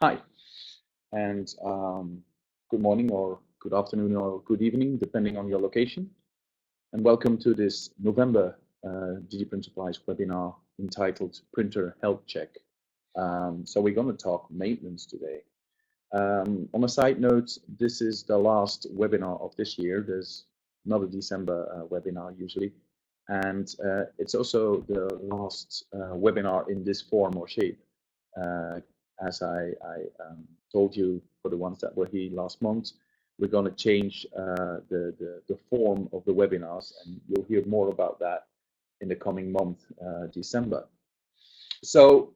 Hi, and good morning or good afternoon or good evening, depending on your location. And welcome to this November DigiPrint Supplies webinar entitled Printer Health Check. So we're going to talk maintenance today. On a side note, this is the last webinar of this year. There's another December webinar usually, and it's also the last webinar in this form or shape. Uh, as I told you for the ones that were here last month, we're going to change the form of the webinars, and you'll hear more about that in the coming month, December. So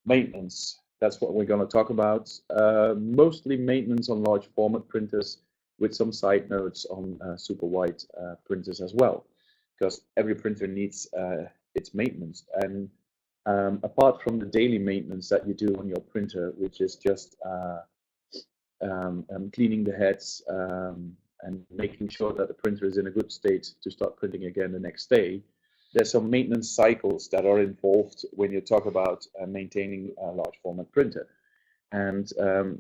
maintenance, that's what we're going to talk about. Mostly maintenance on large format printers with some side notes on super wide printers as well, because every printer needs its maintenance. And apart from the daily maintenance that you do on your printer, which is just cleaning the heads and making sure that the printer is in a good state to start printing again the next day, there's some maintenance cycles that are involved when you talk about maintaining a large format printer. And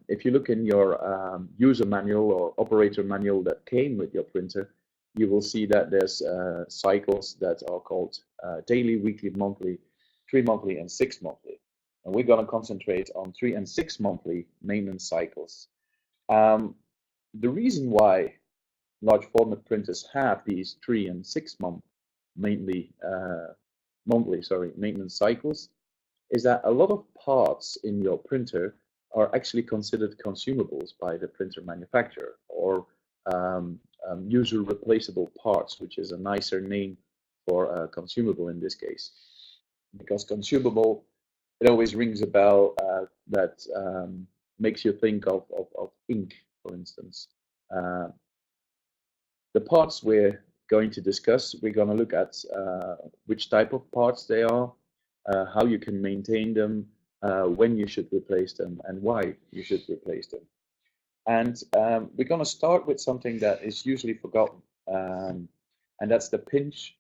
if you look in your user manual or operator manual that came with your printer, you will see that there's cycles that are called daily, weekly, monthly, 3 monthly, and 6 monthly. And we're going to concentrate on 3 and 6 monthly maintenance cycles. The reason why large format printers have these 3 and 6 month mainly maintenance cycles is that a lot of parts in your printer are actually considered consumables by the printer manufacturer, or user replaceable parts, which is a nicer name for a consumable in this case. Because consumable, it always rings a bell that makes you think of ink, for instance. Uh, the parts we're going to discuss, we're going to look at which type of parts they are, how you can maintain them, when you should replace them, and why you should replace them. And we're going to start with something that is usually forgotten, and that's the pinch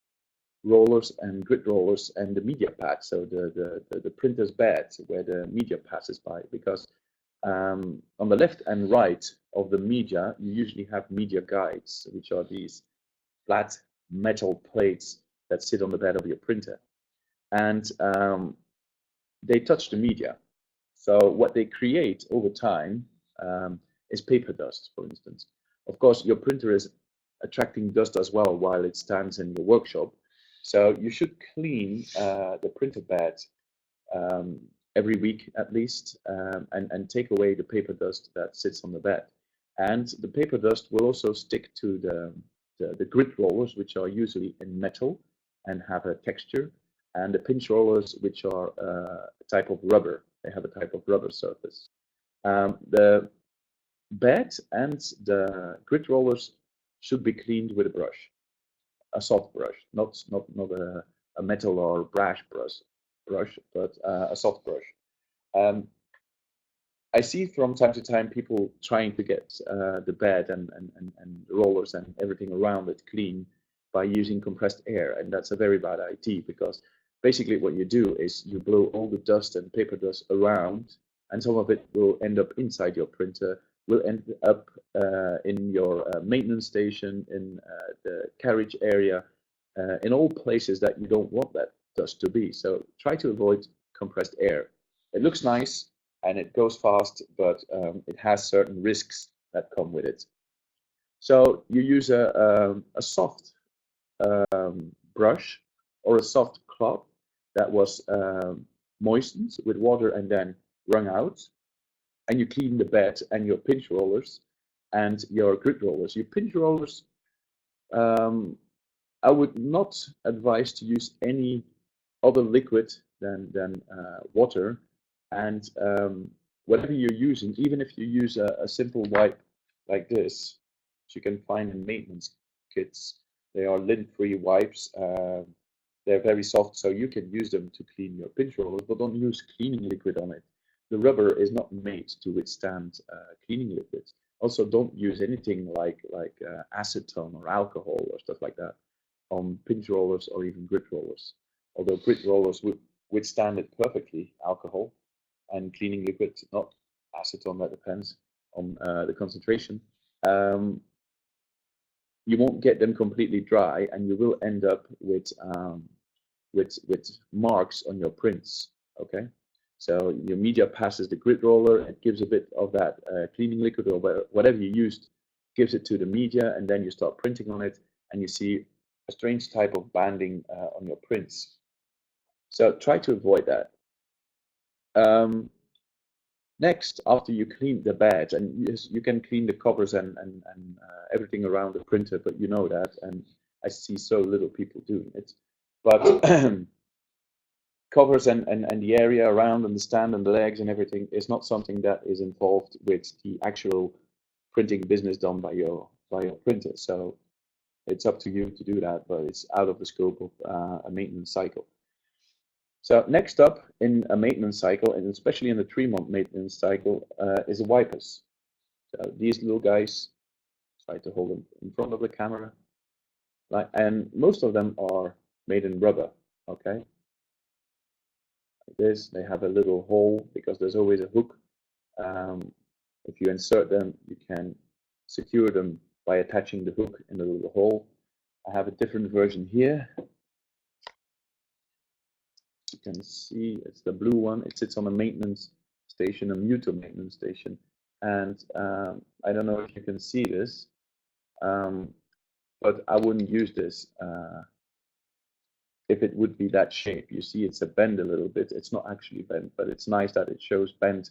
rollers and grid rollers and the media pad, so the printer's bed where the media passes by, because on the left and right of the media, you usually have media guides, which are these flat metal plates that sit on the bed of your printer. And they touch the media. So what they create over time is paper dust, for instance. Of course, your printer is attracting dust as well while it stands in your workshop. So you should clean the printer bed um, every week at least, and take away the paper dust that sits on the bed. And the paper dust will also stick to the grid rollers, which are usually in metal and have a texture, and the pinch rollers, which are a type of rubber. They have a type of rubber surface. The bed and the grid rollers should be cleaned with a brush, a soft brush, not a metal or brass brush, but a soft brush. Um, I see from time to time people trying to get the bed and rollers and everything around it clean by using compressed air, and that's a very bad idea, because basically what you do is you blow all the dust and paper dust around, and some of it will end up inside your printer, will end up in your maintenance station, in the carriage area, in all places that you don't want that dust to be. So try to avoid compressed air. It looks nice and it goes fast, but it has certain risks that come with it. So you use a soft brush or a soft cloth that was moistened with water and then wrung out, and you clean the bed and your pinch rollers and your grid rollers. Your pinch rollers, um, I would not advise to use any other liquid than water, and whatever you're using, even if you use a simple wipe like this, which you can find in maintenance kits, they are lint-free wipes. They're very soft, so you can use them to clean your pinch rollers, but don't use cleaning liquid on it. The rubber is not made to withstand cleaning liquids. Also, don't use anything like acetone or alcohol or stuff like that on pinch rollers or even grid rollers. Although grid rollers would withstand it perfectly, alcohol. and cleaning liquid, not acetone, that depends on the concentration. Um, you won't get them completely dry, and you will end up with marks on your prints. Okay, so your media passes the grid roller, it gives a bit of that cleaning liquid or whatever you used, gives it to the media, and then you start printing on it, and you see a strange type of banding on your prints. So try to avoid that. Next, after you clean the badge, and yes, you can clean the covers and everything around the printer, but you know that, and I see so little people doing it. But covers and the area around and the stand and the legs and everything is not something that is involved with the actual printing business done by your printer. So it's up to you to do that, but it's out of the scope of a maintenance cycle. So next up in a maintenance cycle, and especially in the 3-month maintenance cycle, is the wipers. So these little guys, try to hold them in front of the camera, like, and most of them are made in rubber. Okay, like this. They have a little hole because there's always a hook. If you insert them, you can secure them by attaching the hook in the little hole. I have a different version here. You can see it's the blue one. It sits on a maintenance station, a mutual maintenance station. And I don't know if you can see this, but I wouldn't use this if it would be that shape. You see it's a bend a little bit. It's not actually bent, but it's nice that it shows bent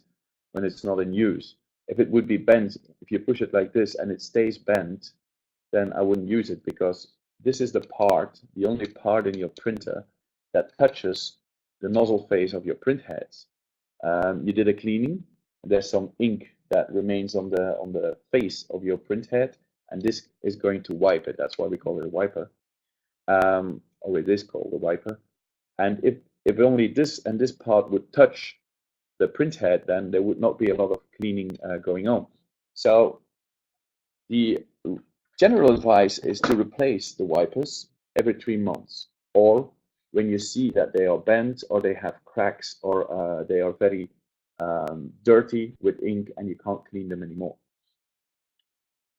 when it's not in use. If it would be bent, if you push it like this and it stays bent, then I wouldn't use it, because this is the part, the only part in your printer that touches the nozzle face of your print heads. You did a cleaning, there's some ink that remains on the face of your print head, and this is going to wipe it. That's why we call it a wiper, or it is called a wiper. And if only this and this part would touch the print head, then there would not be a lot of cleaning going on. So the general advice is to replace the wipers every 3 months, or when you see that they are bent or they have cracks or they are very dirty with ink and you can't clean them anymore.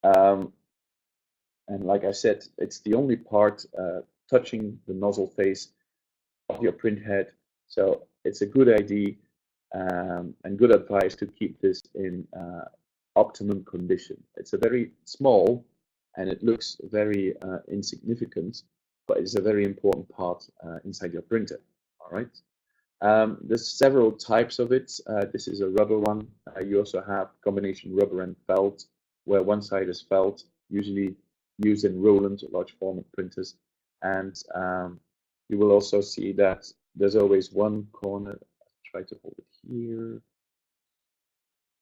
And like I said, it's the only part touching the nozzle face of your print head. So it's a good idea and good advice to keep this in optimum condition. It's a very small and it looks very insignificant, but it's a very important part inside your printer. All right. There's several types of it. This is a rubber one. You also have combination rubber and felt, where one side is felt, usually used in Roland large format printers. And you will also see that there's always one corner. I'll try to hold it here.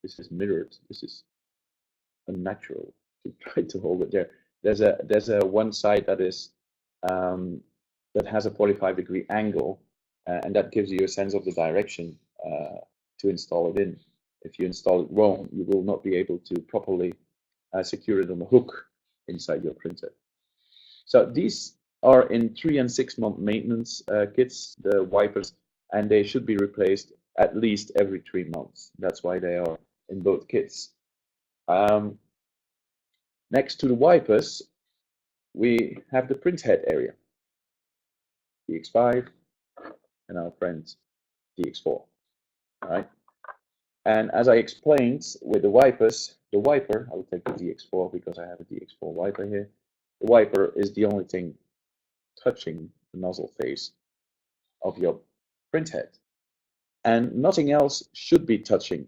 This is mirrored. This is unnatural to try to hold it there. There's a one side that is that has a 45-degree angle, and that gives you a sense of the direction to install it in. If you install it wrong, you will not be able to properly secure it on the hook inside your printer. So these are in 3 and 6 month maintenance kits, the wipers, and they should be replaced at least every 3 months. That's why they are in both kits. Next to the wipers, we have the printhead area, DX5, and our friend DX4. All right. And as I explained with the wipers, the wiper, I will take the DX4 because I have a DX4 wiper here. The wiper is the only thing touching the nozzle face of your printhead. And nothing else should be touching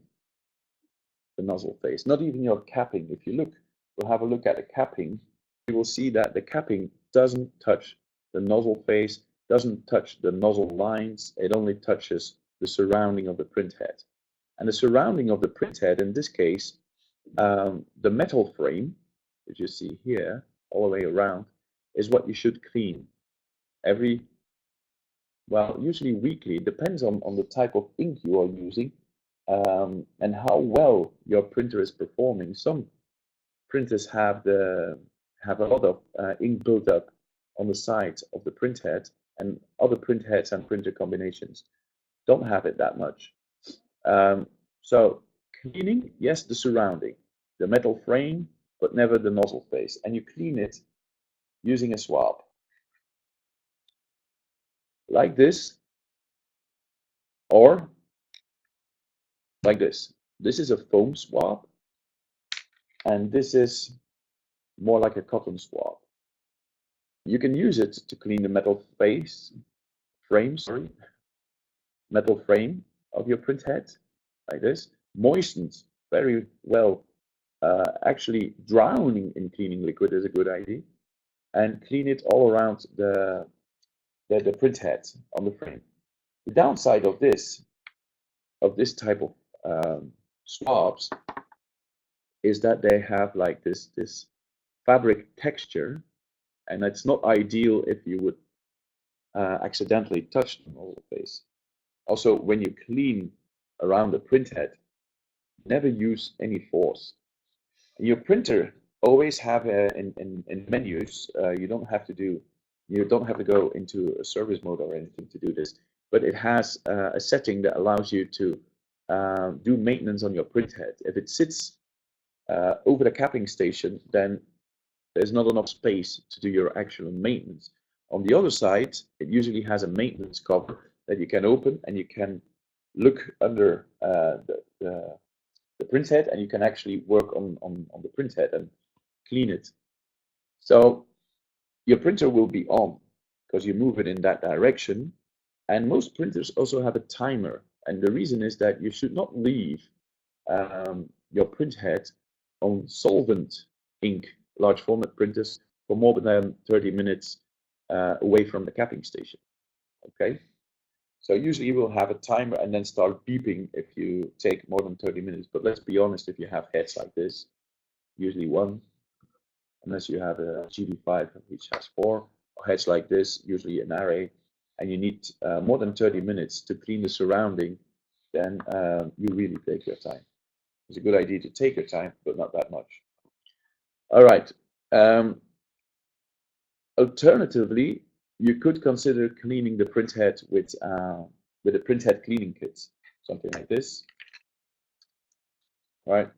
the nozzle face, not even your capping. If you look, we'll have a look at the capping, you will see that the capping doesn't touch the nozzle face, doesn't touch the nozzle lines, it only touches the surrounding of the printhead. And the surrounding of the printhead, in this case, the metal frame, which you see here, all the way around, is what you should clean every, well, usually weekly. It depends on the type of ink you are using and how well your printer is performing. Some printers have a lot of ink built up on the side of the printhead, and other printheads and printer combinations don't have it that much. So cleaning, yes, the surrounding, the metal frame, but never the nozzle face. And you clean it using a swab like this or like this. This is a foam swab, and this is more like a cotton swab. You can use it to clean the metal frame of your print head, like this, moistened very well. Actually, drowning in cleaning liquid is a good idea, and clean it all around the print head on the frame. The downside of this type of swabs is that they have like this fabric texture, and it's not ideal if you would accidentally touch the nozzle face. Also, when you clean around the print head, never use any force. Your printer always have in menus. You don't have to go into a service mode or anything to do this, but it has a setting that allows you to do maintenance on your print head. If it sits over the capping station, then there's not enough space to do your actual maintenance. On the other side, it usually has a maintenance cover that you can open, and you can look under the print head, and you can actually work on the print head and clean it. So your printer will be on because you move it in that direction. And most printers also have a timer. And the reason is that you should not leave your print head on solvent ink large format printers for more than 30 minutes away from the capping station. Okay, so usually you will have a timer and then start beeping if you take more than 30 minutes. But let's be honest, if you have heads like this, usually one, unless you have a GB5 which has four, or heads like this, usually an array, and you need more than 30 minutes to clean the surrounding, then you really take your time. It's a good idea to take your time, but not that much. All right. Alternatively, you could consider cleaning the print head with a print head cleaning kit, something like this. Right,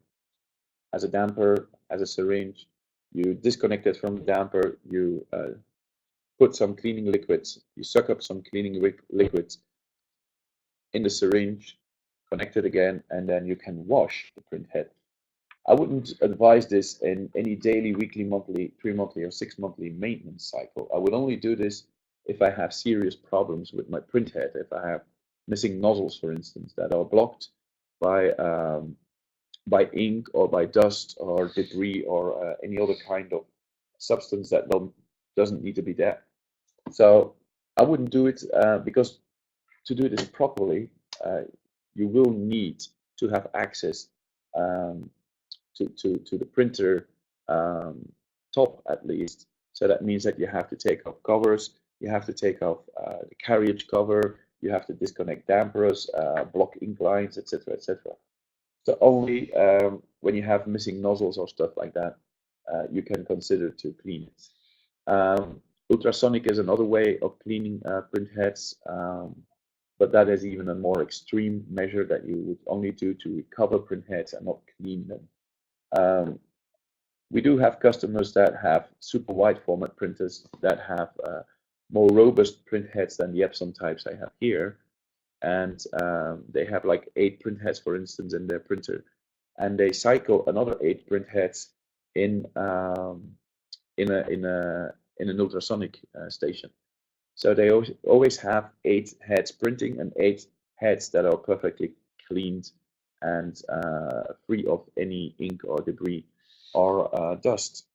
as a damper, as a syringe, you disconnect it from the damper, you put some cleaning liquids, you suck up some cleaning liquids in the syringe, connect it again, and then you can wash the print head. I wouldn't advise this in any daily, weekly, monthly, 3-monthly, or 6-monthly maintenance cycle. I would only do this if I have serious problems with my print head, if I have missing nozzles, for instance, that are blocked by ink or by dust or debris or any other kind of substance that doesn't need to be there. So I wouldn't do it because to do this properly, you will need to have access to the printer top at least. So that means that you have to take off covers, you have to take off the carriage cover, you have to disconnect dampers, block ink lines, etc., etc. So only when you have missing nozzles or stuff like that, you can consider to clean it. Ultrasonic is another way of cleaning print heads, but that is even a more extreme measure that you would only do to recover print heads and not clean them. We do have customers that have super wide format printers that have more robust print heads than the Epson types I have here, and they have like 8 print heads, for instance, in their printer, and they cycle another 8 print heads in an ultrasonic station. So they always have 8 heads printing and 8 heads that are perfectly cleaned and free of any ink or debris or dust.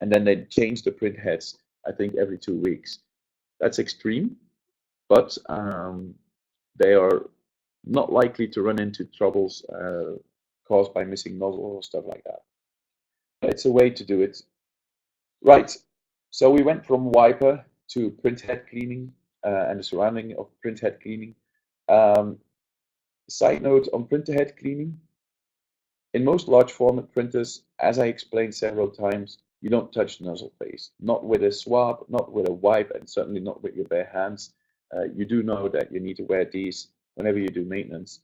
And then they change the print heads, I think, every 2 weeks. That's extreme, but they are not likely to run into troubles caused by missing nozzle or stuff like that. It's a way to do it. Right, so we went from wiper to print head cleaning and the surrounding of print head cleaning. Side note on printer head cleaning, in most large format printers, as I explained several times, you don't touch the nozzle face, not with a swab, not with a wipe, and certainly not with your bare hands. You do know that you need to wear these whenever you do maintenance.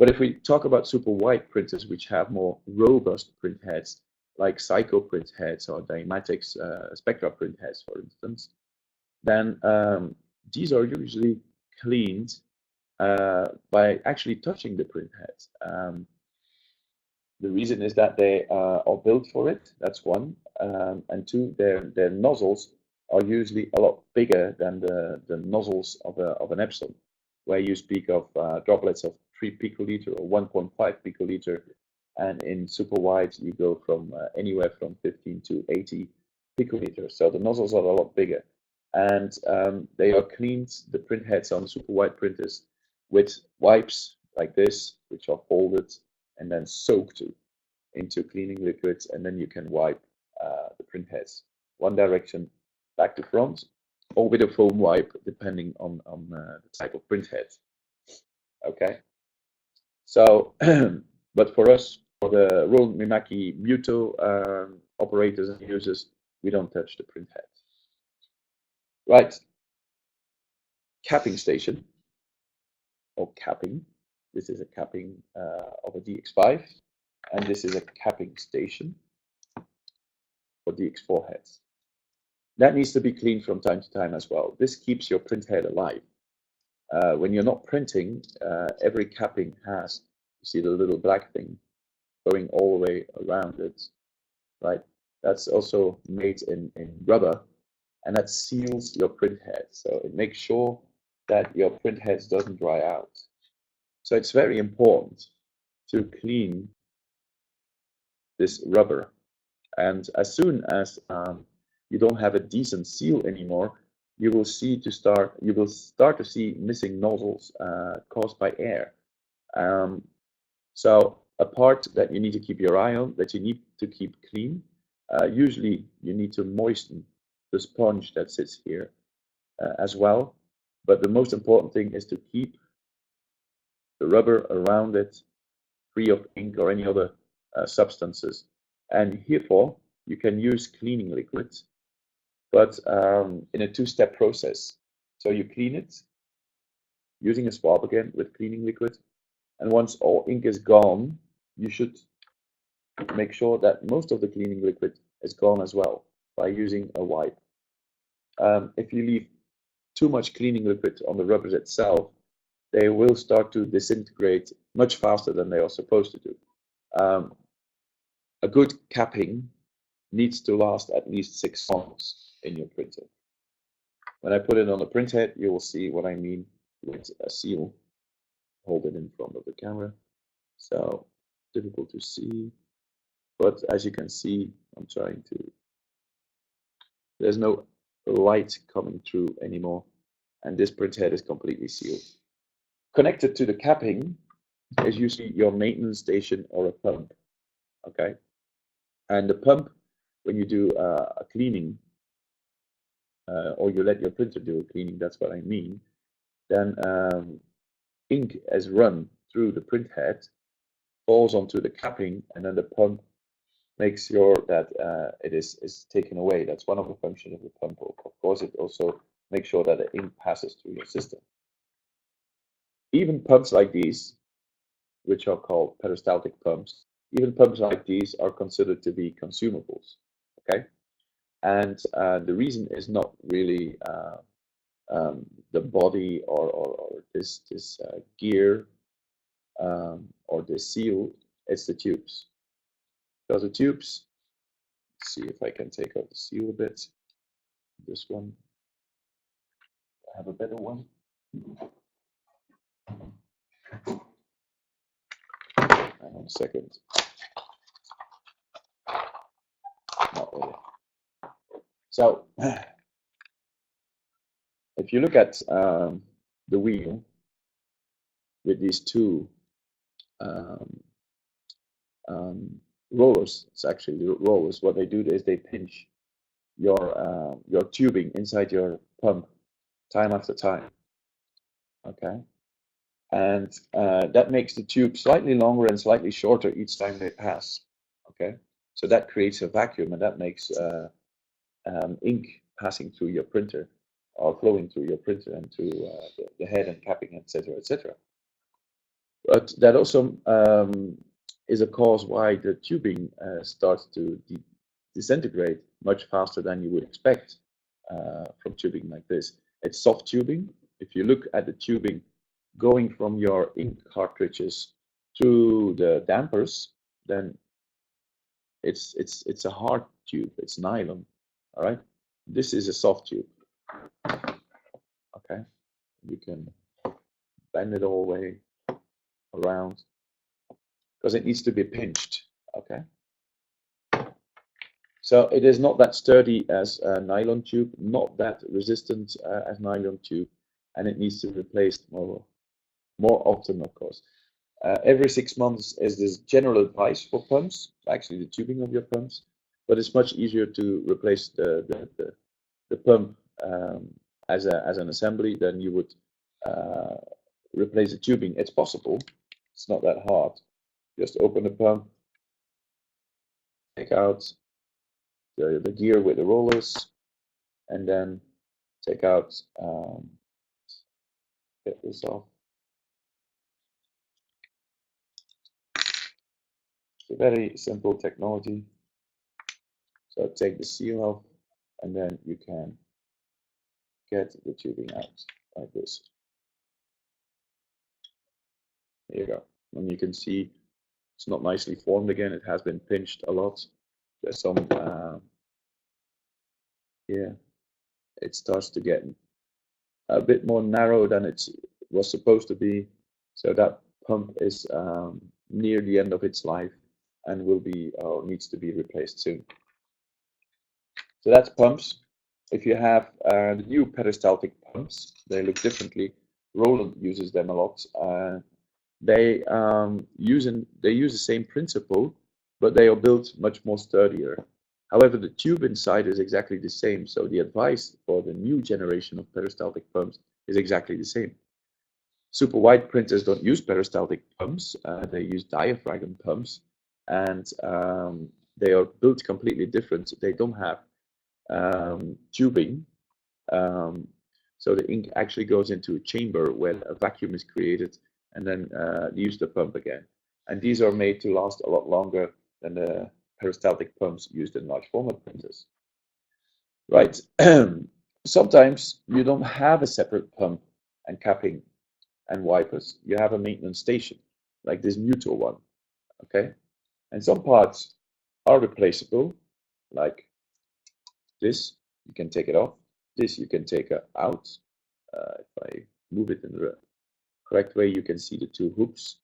But if we talk about super wide printers, which have more robust print heads, like Psycho print heads or Dymatics Spectra print heads, for instance, then these are usually cleaned by actually touching the print heads. The reason is that they are built for it. That's one, and two, their nozzles are usually a lot bigger than the nozzles of an Epson, where you speak of droplets of 3 picoliter or 1.5 picoliter, and in super wide you go from anywhere from 15 to 80 picoliter. So the nozzles are a lot bigger, and they are cleaned, the print heads on super wide printers, with wipes like this, which are folded and then soaked into cleaning liquids, and then you can wipe the print heads one direction back to front, or with a foam wipe, depending on the type of print head. Okay, so but for us, for the Roland Mimaki Muto operators and users, we don't touch the print head. Right, capping station or capping. This is a capping of a DX5, and this is a capping station for DX4 heads. That needs to be cleaned from time to time as well. This keeps your print head alive. When you're not printing, every capping has, you see the little black thing going all the way around it, right? That's also made in rubber, and that seals your print head. So it makes sure that your print heads doesn't dry out. So it's very important to clean this rubber. And as soon as you don't have a decent seal anymore, you will start to see missing nozzles caused by air. So a part that you need to keep your eye on, that you need to keep clean, usually you need to moisten the sponge that sits here as well. But the most important thing is to keep the rubber around it free of ink or any other substances. And herefore, you can use cleaning liquids, but in a two-step process. So you clean it using a swab again with cleaning liquid, and once all ink is gone, you should make sure that most of the cleaning liquid is gone as well by using a wipe. If you leave too much cleaning liquid on the rubbers itself, they will start to disintegrate much faster than they are supposed to do. A good capping needs to last at least 6 months in your printer. When I put it on a print head, you will see what I mean with a seal. Hold it in front of the camera. So difficult to see, but as you can see, I'm trying to, there's no light coming through anymore, and this print head is completely sealed. Connected to the capping is usually your maintenance station or a pump. Okay, and the pump, when you do a cleaning, or you let your printer do a cleaning, that's what I mean, then ink is run through the print head, falls onto the capping, and then the pump makes sure that it is taken away. That's one of the functions of the pump. Of course, it also makes sure that the ink passes through your system. Even pumps like these, which are called peristaltic pumps, even pumps like these are considered to be consumables. Okay, and the reason is not really the body or this gear or this seal. It's the tubes. Because the tubes, let's see if I can take out the seal a bit. This one, I have a better one. Hang on a second. Not really. So, if you look at the wheel with these two rollers, it's actually rollers. What they do is they pinch your tubing inside your pump time after time. Okay, and that makes the tube slightly longer and slightly shorter each time they pass. Okay, so that creates a vacuum, and that makes ink passing through your printer or flowing through your printer and through the head and capping, etc., etc. But that also is a cause why the tubing starts to disintegrate much faster than you would expect from tubing like this. It's soft tubing. If you look at the tubing going from your ink cartridges to the dampers, then it's a hard tube. It's nylon. All right. This is a soft tube. Okay. You can bend it all the way around because it needs to be pinched. Okay. So it is not that sturdy as a nylon tube, not that resistant as nylon tube, and it needs to be replaced more often, of course. Every 6 months is this general advice for pumps, actually the tubing of your pumps, but it's much easier to replace the pump as an assembly than you would uh, replace the tubing. It's possible. It's not that hard. Just open the pump, take out the gear with the rollers, and then take out, get this off. It's a very simple technology. So take the seal off, and then you can get the tubing out like this. There you go. And you can see it's not nicely formed again. It has been pinched a lot. There's some, yeah, it starts to get a bit more narrow than it was supposed to be. So that pump is near the end of its life and will be or needs to be replaced soon. So that's pumps. If you have the new peristaltic pumps, they look differently. Roland uses them a lot. They use the same principle, but they are built much more sturdier. However, the tube inside is exactly the same. So the advice for the new generation of peristaltic pumps is exactly the same. Super wide printers don't use peristaltic pumps. They use diaphragm pumps, and they are built completely different. They don't have tubing. So the ink actually goes into a chamber where a vacuum is created and then use the pump again. And these are made to last a lot longer than the peristaltic pumps used in large format printers. Right. Sometimes you don't have a separate pump and capping and wipers. You have a maintenance station, like this neutral one. Okay. And some parts are replaceable, like this. You can take it off. This you can take out. If I move it in the correct way, you can see the two hooks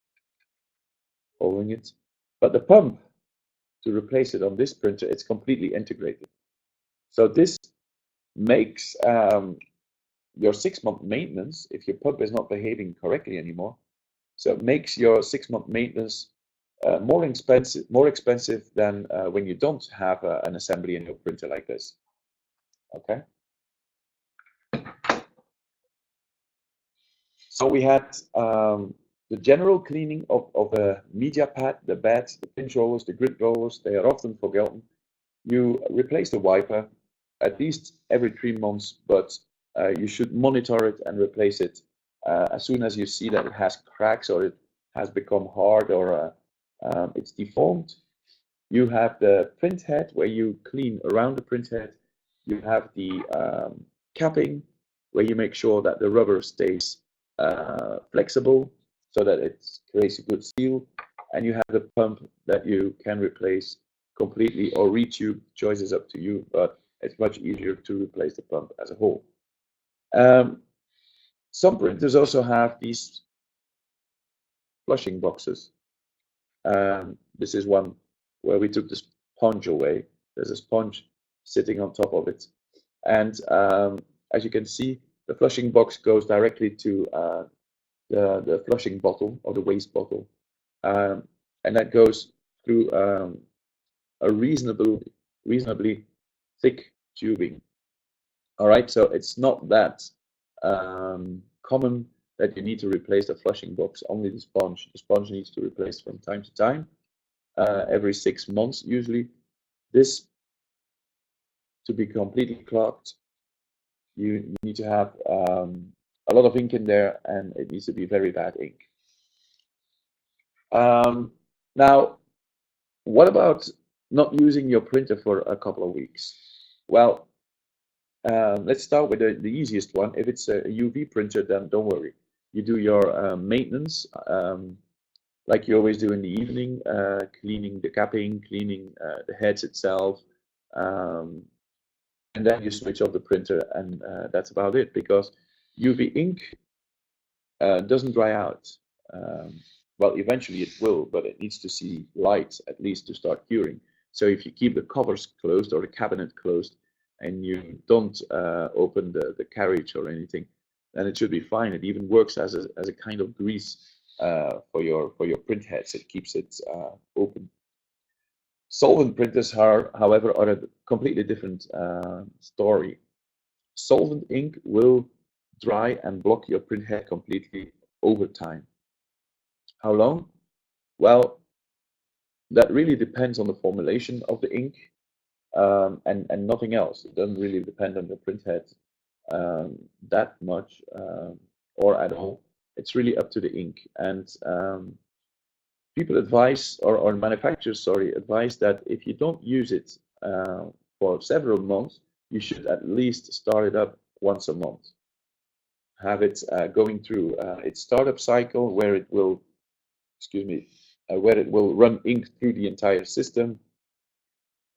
holding it. But the pump, to replace it on this printer, it's completely integrated. So this makes your 6 month maintenance, if your pump is not behaving correctly anymore, so it makes your 6 month maintenance more expensive than when you don't have an assembly in your printer like this. Okay. So we had the general cleaning of a media pad, the beds, the pinch rollers, the grid rollers. They are often forgotten. You replace the wiper at least every 3 months, but you should monitor it and replace it as soon as you see that it has cracks or it has become hard or it's deformed. You have the print head where you clean around the print head. You have the capping where you make sure that the rubber stays flexible so that it creates a good seal. And you have the pump that you can replace completely or retube. Choice is up to you, but it's much easier to replace the pump as a whole. Some printers also have these flushing boxes. This is one where we took the sponge away. There's a sponge sitting on top of it. And as you can see, the flushing box goes directly to the flushing bottle or the waste bottle. And that goes through a reasonably thick tubing. All right, so it's not that common that you need to replace the flushing box, only the sponge. The sponge needs to replace from time to time, every 6 months usually. This, to be completely clogged, you need to have a lot of ink in there, and it needs to be very bad ink. Now, what about not using your printer for a couple of weeks? Well, let's start with the easiest one. If it's a UV printer, then don't worry. You do your maintenance like you always do in the evening, cleaning the capping, cleaning the heads itself, um, and then you switch off the printer, and that's about it. Because UV ink doesn't dry out. Um, well, eventually it will, but it needs to see light at least to start curing. So if you keep the covers closed or the cabinet closed, and you don't open the carriage or anything, then it should be fine. It even works as a kind of grease for your print heads. It keeps it open. Solvent printers, however, are a completely different story. Solvent ink will dry and block your printhead completely over time. How long? Well, that really depends on the formulation of the ink and nothing else. It doesn't really depend on the printhead that much or at all. It's really up to the ink. And people advise, or manufacturers, sorry, advise that if you don't use it for several months, you should at least start it up once a month. Have it going through its startup cycle where it will, excuse me, where it will run ink through the entire system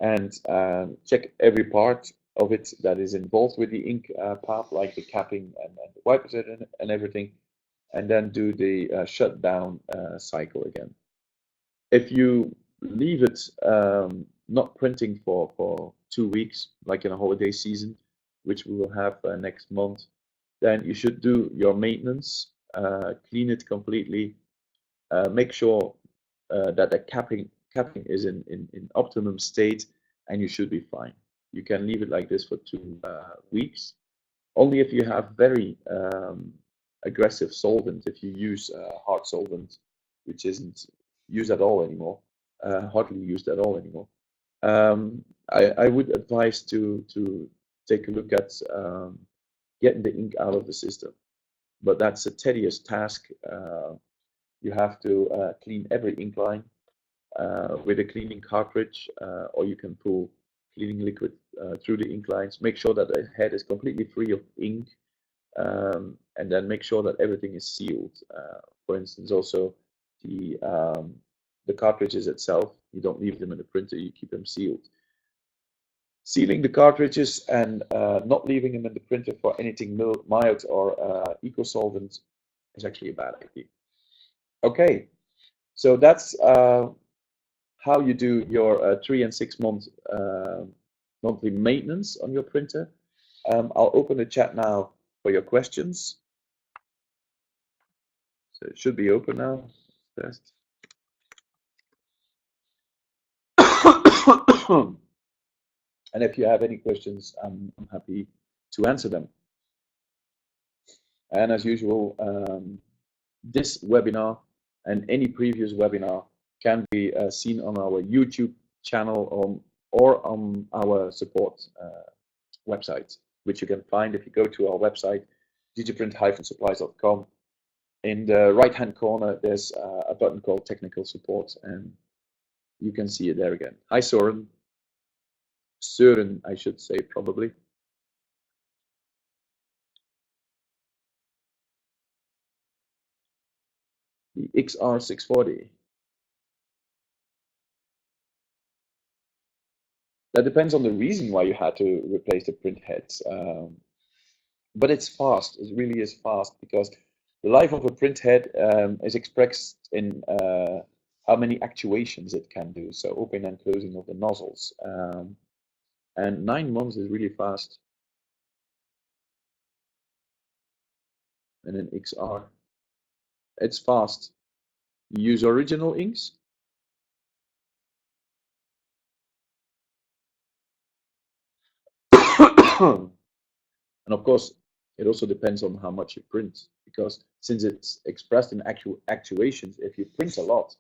and check every part of it that is involved with the ink path, like the capping and the wipers and everything, and then do the shutdown cycle again. If you leave it not printing for 2 weeks, like in a holiday season, which we will have next month, then you should do your maintenance, clean it completely, make sure that the capping is in optimum state, and you should be fine. You can leave it like this for 2 weeks. Only if you have very aggressive solvent, if you use hard solvent, which isn't used at all anymore, hardly used at all anymore. I would advise to take a look at getting the ink out of the system, but that's a tedious task. You have to clean every ink line with a cleaning cartridge, or you can pull cleaning liquid through the ink lines. Make sure that the head is completely free of ink, and then make sure that everything is sealed. For instance, also the cartridges itself, you don't leave them in the printer, you keep them sealed. Sealing the cartridges and not leaving them in the printer for anything mild or eco-solvent is actually a bad idea. Okay, so that's how you do your 3 and 6 month monthly maintenance on your printer. I'll open the chat now for your questions. So it should be open now. Test. And if you have any questions, I'm happy to answer them. And as usual, this webinar and any previous webinar can be seen on our YouTube channel or on our support website, which you can find if you go to our website, digiprint-supplies.com. In the right-hand corner, there's a button called Technical Support, and you can see it there again. Hi, Søren. Søren, I should say, probably. The XR640. That depends on the reason why you had to replace the print heads. But it's fast. It really is fast because the life of a print head is expressed in how many actuations it can do. So open and closing of the nozzles. And 9 months is really fast. And then XR, it's fast. You use original inks. And of course, it also depends on how much you print, because since it's expressed in actual actuations, if you print a lot,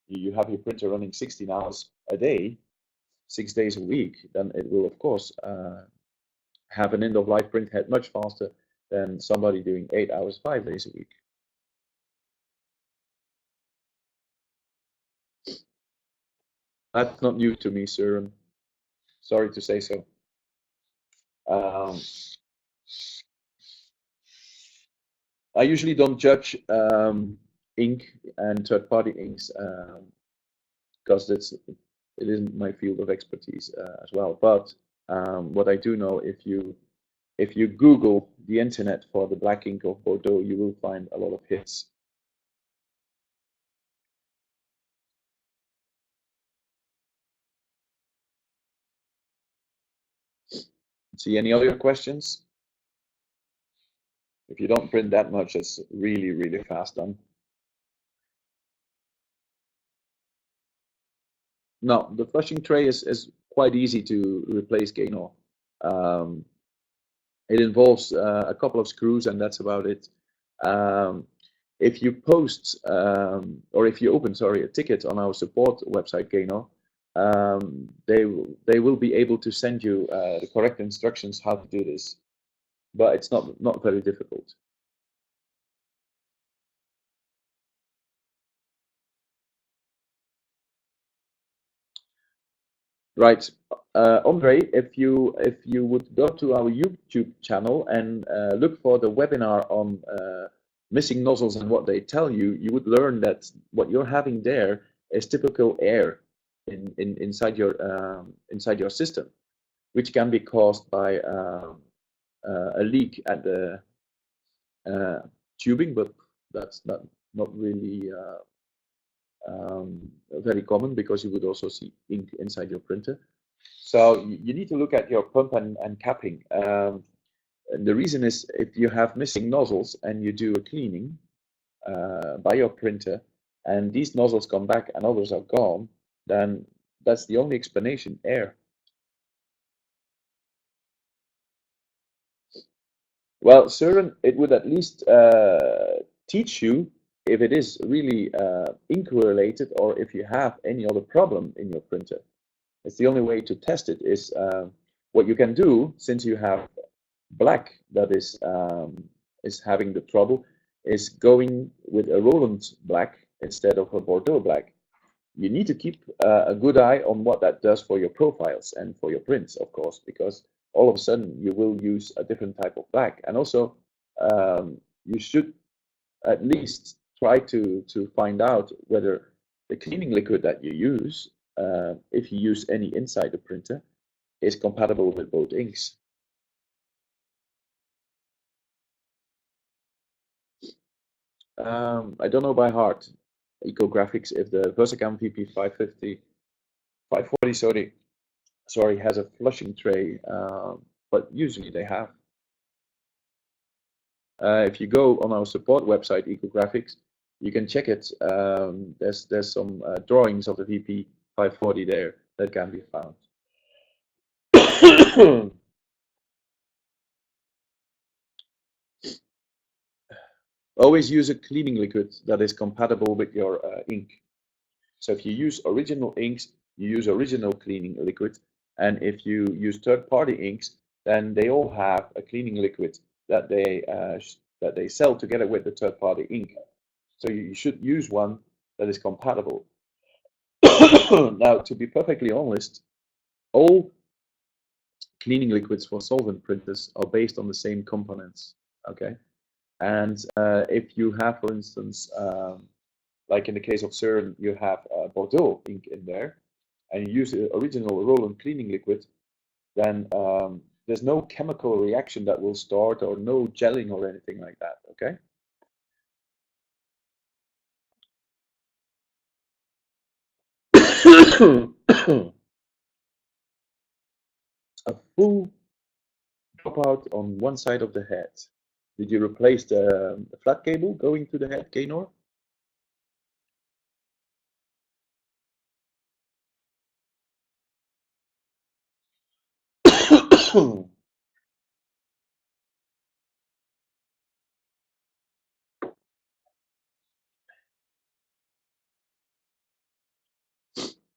you have your printer running 16 hours a day, 6 days a week, then it will, of course, have an end-of-life print head much faster than somebody doing 8 hours, 5 days a week. That's not new to me, sir. Sorry to say so. Um, I usually don't judge ink and third-party inks because it isn't my field of expertise as well. But what I do know, if you Google the internet for the black ink of Bordeaux, you will find a lot of hits. See any other questions? If you don't print that much, it's really, really fast done. No, the flushing tray is quite easy to replace Gainor. Um, it involves a couple of screws, and that's about it. Um, if you post or if you open, sorry, a ticket on our support website, Gainor, they will be able to send you the correct instructions how to do this, but it's not very difficult. Right. Andre, if you would go to our YouTube channel and look for the webinar on missing nozzles and what they tell you, you would learn that what you're having there is typical air inside your system, which can be caused by a leak at the uh, tubing, but that's not really very common because you would also see ink inside your printer. So you need to look at your pump and capping. And the reason is if you have missing nozzles and you do a cleaning by your printer and these nozzles come back and others are gone, then that's the only explanation, air. Well, Søren, it would at least teach you if it is really ink related or if you have any other problem in your printer. It's the only way to test it is what you can do since you have black that is having the trouble is going with a Roland black instead of a Bordeaux black. You need to keep a good eye on what that does for your profiles and for your prints, of course, because all of a sudden you will use a different type of black. And also, you should at least try to find out whether the cleaning liquid that you use, if you use any inside the printer, is compatible with both inks. I don't know by heart Ecographics if the Versacam VP 550, 540, sorry, has a flushing tray, but usually they have. If you go on our support website, Ecographics, you can check it. There's some drawings of the VP 540 there that can be found. Always use a cleaning liquid that is compatible with your ink. So if you use original inks, you use original cleaning liquid. And if you use third-party inks, then they all have a cleaning liquid that they sell together with the third-party ink. So you should use one that is compatible. Now, to be perfectly honest, all cleaning liquids for solvent printers are based on the same components. Okay, and if you have, for instance, like in the case of Søren, you have Bordeaux ink in there, and you use the original Roland cleaning liquid, then there's no chemical reaction that will start or no gelling or anything like that, okay? A full dropout on one side of the head. Did you replace the flat cable going to the head, Gaynor?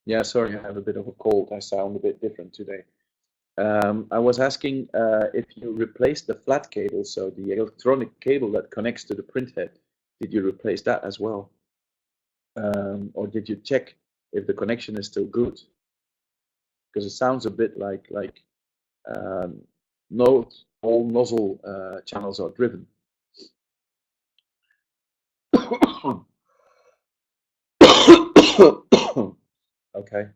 Yeah, sorry, I have a bit of a cold. I sound a bit different today. I was asking if you replaced the flat cable, so the electronic cable that connects to the printhead, did you replace that as well? Or did you check if the connection is still good? because it sounds a bit like not all nozzle channels are driven. Okay.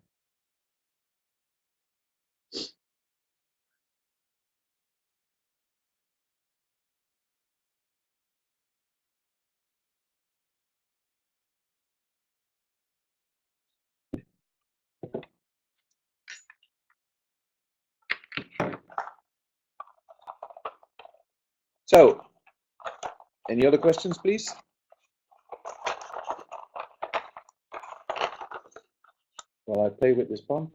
So, any other questions, please? While I play with this pump.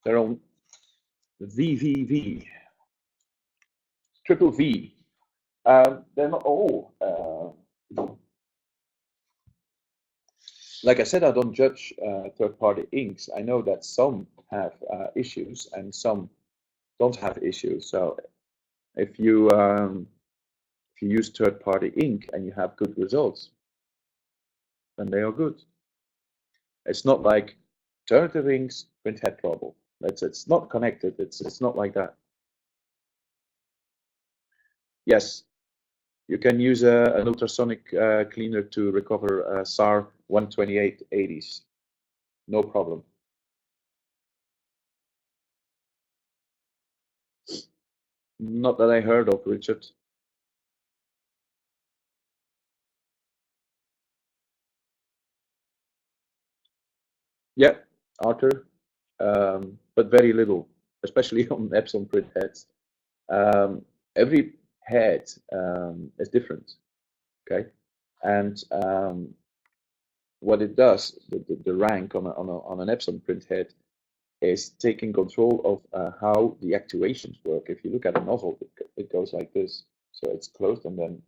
They're on VVV, triple V. They're not all. Like I said, I don't judge third-party inks. I know that some have issues and some don't have issues. So if you use third-party ink and you have good results, then they are good. It's not like alternative inks, Printhead trouble. It's not connected. It's not like that. Yes, you can use an ultrasonic cleaner to recover SAR 12880s. No problem. Not that I heard of, Richard. Yeah, Arthur, but very little, especially on Epson print heads. Every head is different, okay? And what it does, the rank on an Epson print head is taking control of how the actuations work. If you look at a nozzle, it goes like this. So it's closed, and then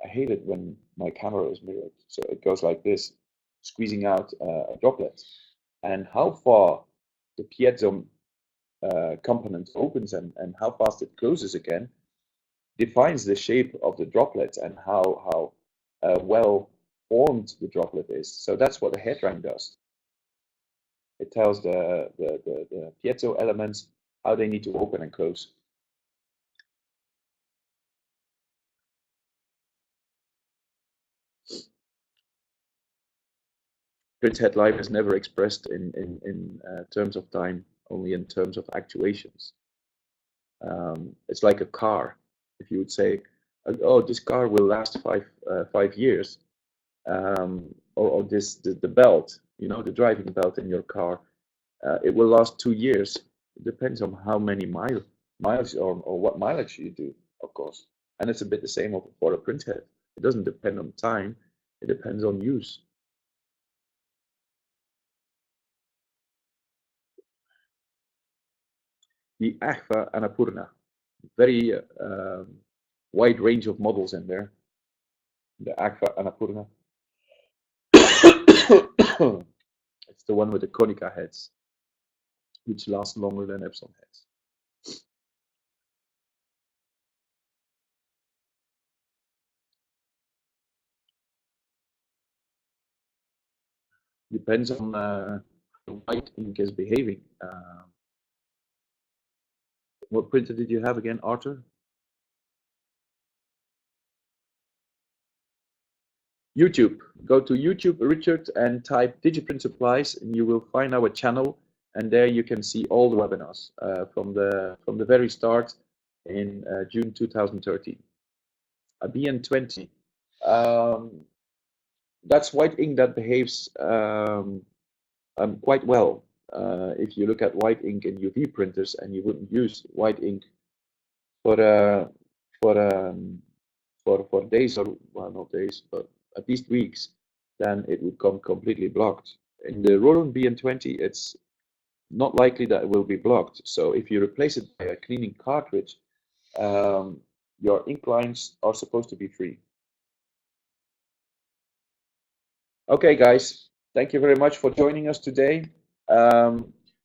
I hate it when my camera is mirrored. So it goes like this, squeezing out a droplet. And how far the piezo component opens and how fast it closes again defines the shape of the droplet and how well formed the droplet is. So that's what the head rank does. It tells the piezo elements how they need to open and close. Printhead life is never expressed in terms of time, only in terms of actuations. It's like a car. If you would say, "Oh, this car will last 5 years," or this the belt, you know, the driving belt in your car, it will last 2 years. It depends on how many miles or what mileage you do, of course. And it's a bit the same for a printhead. It doesn't depend on time. It depends on use. The Agfa Annapurna, very wide range of models in there. The Agfa Annapurna. It's the one with the Konica heads, which last longer than Epson heads. Depends on the white ink is behaving. What printer did you have again, Arthur? YouTube. Go to YouTube, Richard, and type DigiPrint Supplies, and you will find our channel. And there you can see all the webinars from the very start in June 2013. A BN20. That's white ink that behaves quite well. If you look at white ink in UV printers, and you wouldn't use white ink for for days, or well, not days, but at least weeks, then it would come completely blocked. In the Roland BN20, it's not likely that it will be blocked. So if you replace it by a cleaning cartridge, your ink lines are supposed to be free. Okay, guys, thank you very much for joining us today.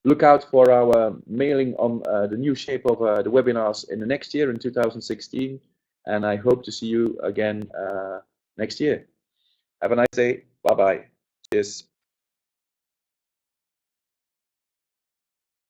Look out for our mailing on the new shape of the webinars in the next year, in 2016. And I hope to see you again next year. Have a nice day. Bye-bye. Cheers.